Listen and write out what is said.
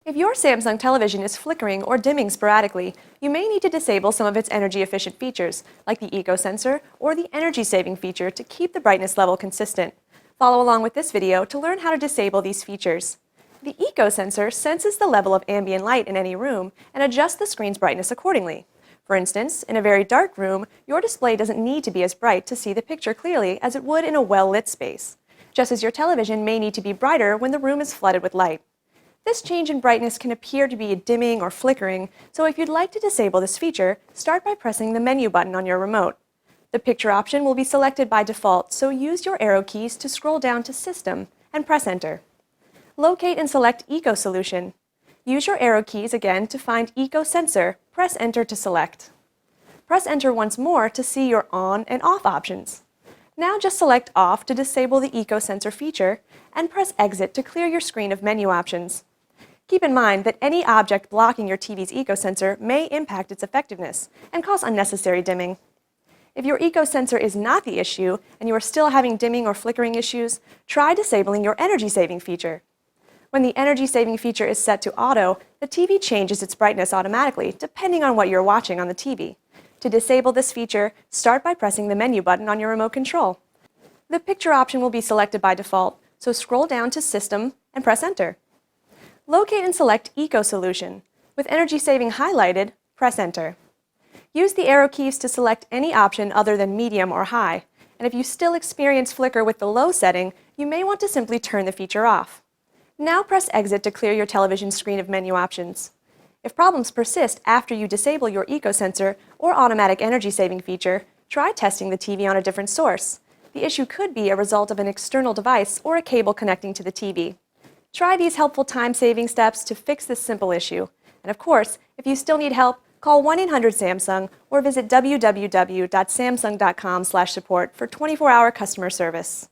If your Samsung television is flickering or dimming sporadically, you may need to disable some of its energy-efficient features, like the Eco Sensor or the energy-saving feature to keep the brightness level consistent. Follow along with this video to learn how to disable these features. The Eco Sensor senses the level of ambient light in any room and adjusts the screen's brightness accordingly. For instance, in a very dark room, your display doesn't need to be as bright to see the picture clearly as it would in a well-lit space, just as your television may need to be brighter when the room is flooded with light. This change in brightness can appear to be dimming or flickering, so if you'd like to disable this feature, start by pressing the menu button on your remote. The picture option will be selected by default, so use your arrow keys to scroll down to System and press Enter. Locate and select Eco Solution. Use your arrow keys again to find Eco Sensor. Press Enter to select. Press Enter once more to see your on and off options. Now just select Off to disable the Eco Sensor feature and press Exit to clear your screen of menu options. Keep in mind that any object blocking your TV's Eco Sensor may impact its effectiveness and cause unnecessary dimming. If your Eco Sensor is not the issue and you are still having dimming or flickering issues, try disabling your energy-saving feature. When the energy-saving feature is set to auto, the TV changes its brightness automatically depending on what you're watching on the TV. To disable this feature, start by pressing the menu button on your remote control. The picture option will be selected by default, so scroll down to System and press Enter. Locate and select Eco Solution. With energy saving highlighted, press Enter. Use the arrow keys to select any option other than medium or high, and if you still experience flicker with the low setting, you may want to simply turn the feature off. Now press Exit to clear your television screen of menu options. If problems persist after you disable your Eco Sensor or automatic energy saving feature, try testing the TV on a different source. The issue could be a result of an external device or a cable connecting to the TV. Try these helpful time-saving steps to fix this simple issue. And of course, if you still need help, call 1-800-SAMSUNG or visit www.samsung.com/support for 24-hour customer service.